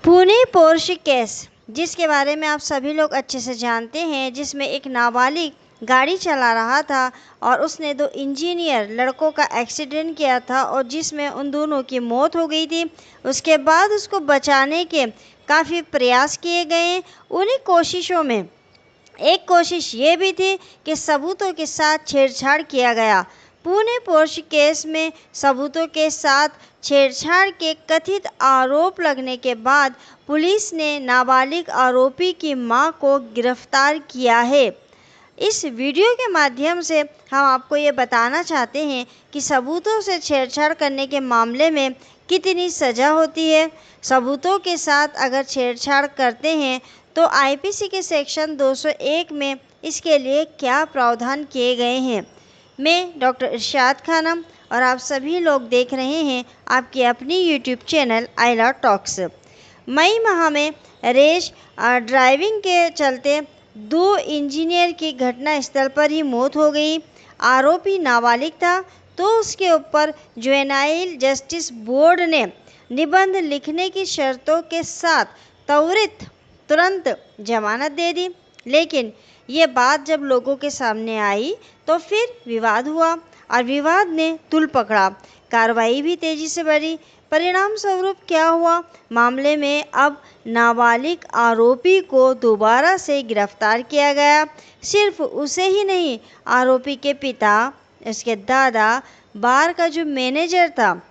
Pune Porsche case, जिसके बारे में आप सभी लोग अच्छे से जानते हैं, जिसमें एक नाबालिग गाड़ी चला रहा था और उसने दो इंजीनियर लड़कों का एक्सीडेंट किया था और जिसमें उन दोनों की मौत हो गई थी। उसके बाद उसको बचाने के काफ़ी प्रयास किए गए। उन्हीं कोशिशों में एक कोशिश ये भी थी कि सबूतों के साथ छेड़छाड़ किया गया। पुणे पोर्श केस में सबूतों के साथ छेड़छाड़ के कथित आरोप लगने के बाद पुलिस ने नाबालिग आरोपी की मां को गिरफ्तार किया है। इस वीडियो के माध्यम से हम आपको ये बताना चाहते हैं कि सबूतों से छेड़छाड़ करने के मामले में कितनी सज़ा होती है। सबूतों के साथ अगर छेड़छाड़ करते हैं तो आईपीसी के सेक्शन 201 में इसके लिए क्या प्रावधान किए गए हैं। मैं डॉक्टर इरशाद खानम और आप सभी लोग देख रहे हैं आपकी अपनी यूट्यूब चैनल आइला टॉक्स। मई माह में रेश ड्राइविंग के चलते दो इंजीनियर की घटना स्थल पर ही मौत हो गई। आरोपी नाबालिग था तो उसके ऊपर जुवेनाइल जस्टिस बोर्ड ने निबंध लिखने की शर्तों के साथ तुरंत जमानत दे दी। लेकिन ये बात जब लोगों के सामने आई तो फिर विवाद हुआ और विवाद ने तूल पकड़ा। कार्रवाई भी तेजी से बढ़ी। परिणाम स्वरूप क्या हुआ, मामले में अब नाबालिग आरोपी को दोबारा से गिरफ्तार किया गया। सिर्फ उसे ही नहीं, आरोपी के पिता, उसके दादा, बार का जो मैनेजर था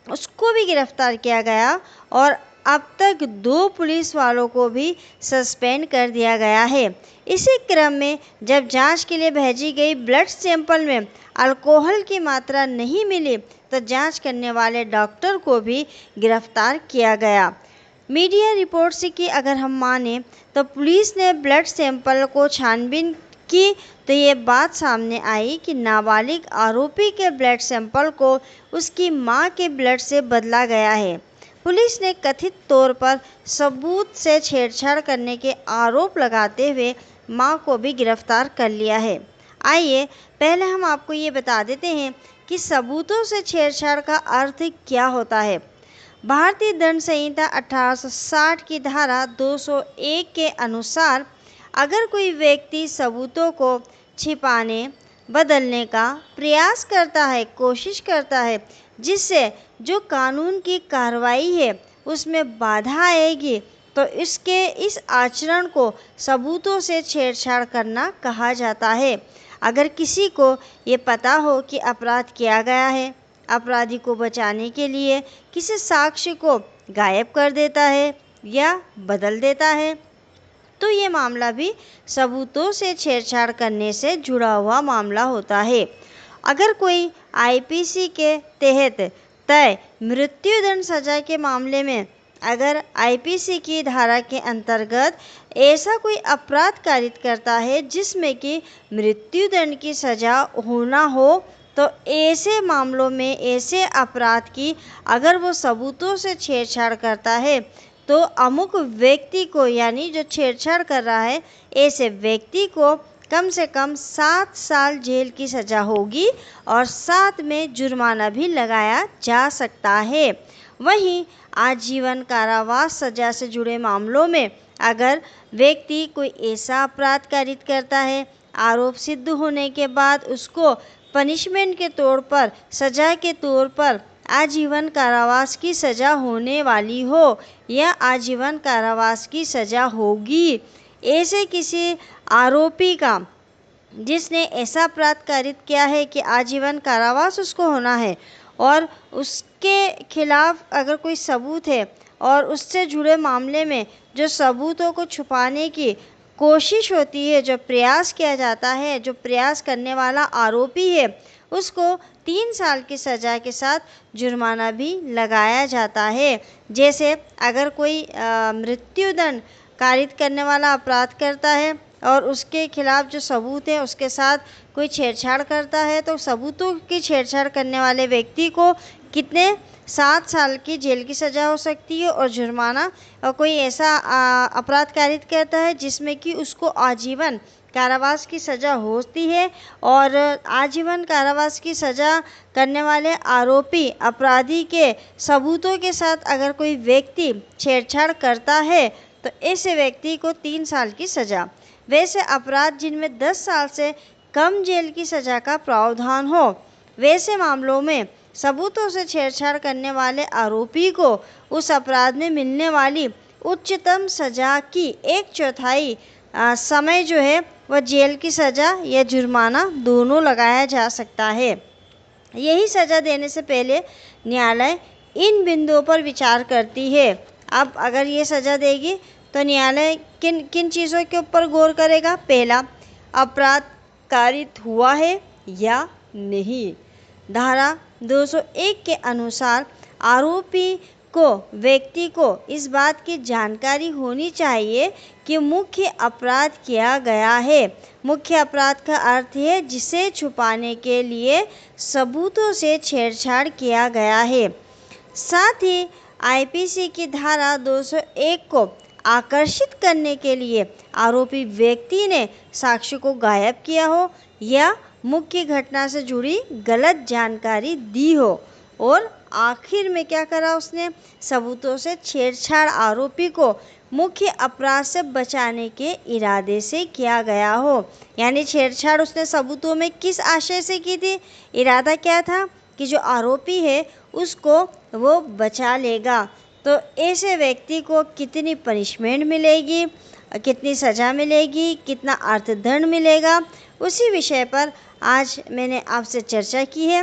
उसको भी गिरफ्तार किया गया और अब तक 2 पुलिस वालों को भी सस्पेंड कर दिया गया है। इसी क्रम में जब जांच के लिए भेजी गई ब्लड सैंपल में अल्कोहल की मात्रा नहीं मिली तो जांच करने वाले डॉक्टर को भी गिरफ्तार किया गया। मीडिया रिपोर्ट से कि अगर हम माने तो पुलिस ने ब्लड सैंपल को छानबीन की तो ये बात सामने आई कि नाबालिग आरोपी के ब्लड सैंपल को उसकी मां के ब्लड से बदला गया है। पुलिस ने कथित तौर पर सबूत से छेड़छाड़ करने के आरोप लगाते हुए मां को भी गिरफ्तार कर लिया है। आइए पहले हम आपको ये बता देते हैं कि सबूतों से छेड़छाड़ का अर्थ क्या होता है। भारतीय दंड संहिता 1860 की धारा 201 के अनुसार अगर कोई व्यक्ति सबूतों को छिपाने, बदलने का प्रयास करता है, कोशिश करता है, जिससे जो कानून की कार्रवाई है उसमें बाधा आएगी तो इसके इस आचरण को सबूतों से छेड़छाड़ करना कहा जाता है। अगर किसी को ये पता हो कि अपराध किया गया है, अपराधी को बचाने के लिए किसी साक्ष्य को गायब कर देता है या बदल देता है तो ये मामला भी सबूतों से छेड़छाड़ करने से जुड़ा हुआ मामला होता है। अगर कोई आईपीसी के तहत तय मृत्युदंड सजा के मामले में अगर आईपीसी की धारा के अंतर्गत ऐसा कोई अपराध कारित करता है जिसमें कि मृत्युदंड की सजा होना हो तो ऐसे मामलों में, ऐसे अपराध की अगर वो सबूतों से छेड़छाड़ करता है तो अमुक व्यक्ति को, यानी जो छेड़छाड़ कर रहा है, ऐसे व्यक्ति को कम से कम 7 साल जेल की सज़ा होगी और साथ में जुर्माना भी लगाया जा सकता है। वहीं आजीवन कारावास सजा से जुड़े मामलों में अगर व्यक्ति कोई ऐसा अपराध कारित करता है, आरोप सिद्ध होने के बाद उसको पनिशमेंट के तौर पर, सजा के तौर पर आजीवन कारावास की सज़ा होने वाली हो या आजीवन कारावास की सज़ा होगी, ऐसे किसी आरोपी का जिसने ऐसा अपराध कारित किया है कि आजीवन कारावास उसको होना है और उसके खिलाफ अगर कोई सबूत है और उससे जुड़े मामले में जो सबूतों को छुपाने की कोशिश होती है, जो प्रयास किया जाता है, जो प्रयास करने वाला आरोपी है, उसको 3 साल की सज़ा के साथ जुर्माना भी लगाया जाता है। जैसे अगर कोई मृत्युदंड कारित करने वाला अपराध करता है और उसके खिलाफ जो सबूत है उसके साथ कोई छेड़छाड़ करता है तो सबूतों की छेड़छाड़ करने वाले व्यक्ति को कितने 7 साल की जेल की सज़ा हो सकती है और जुर्माना, और कोई ऐसा अपराध कारित करता है जिसमें कि उसको आजीवन कारावास की सज़ा होती है, और आजीवन कारावास की सज़ा करने वाले आरोपी अपराधी के सबूतों के साथ अगर कोई व्यक्ति छेड़छाड़ करता है तो ऐसे व्यक्ति को 3 साल की सज़ा। वैसे अपराध जिनमें 10 साल से कम जेल की सज़ा का प्रावधान हो, वैसे मामलों में सबूतों से छेड़छाड़ करने वाले आरोपी को उस अपराध में मिलने वाली उच्चतम सज़ा की 1/4 समय जो है वह जेल की सज़ा या जुर्माना दोनों लगाया जा सकता है। यही सज़ा देने से पहले न्यायालय इन बिंदुओं पर विचार करती है। अब अगर ये सज़ा देगी तो न्यायालय किन किन चीज़ों के ऊपर गौर करेगा? पहला, अपराध कारित हुआ है या नहीं। धारा 201 के अनुसार आरोपी को व्यक्ति को इस बात की जानकारी होनी चाहिए कि मुख्य अपराध किया गया है। मुख्य अपराध का अर्थ है जिसे छुपाने के लिए सबूतों से छेड़छाड़ किया गया है। साथ ही आईपीसी की धारा 201 को आकर्षित करने के लिए आरोपी व्यक्ति ने साक्ष्य को गायब किया हो या मुख्य घटना से जुड़ी गलत जानकारी दी हो, और आखिर में क्या करा उसने? सबूतों से छेड़छाड़ आरोपी को मुख्य अपराध से बचाने के इरादे से किया गया हो। यानी छेड़छाड़ उसने सबूतों में किस आशय से की थी? इरादा क्या था कि जो आरोपी है उसको वो बचा लेगा। तो ऐसे व्यक्ति को कितनी पनिशमेंट मिलेगी, कितनी सज़ा मिलेगी, कितना अर्थदंड मिलेगा, उसी विषय पर आज मैंने आपसे चर्चा की है।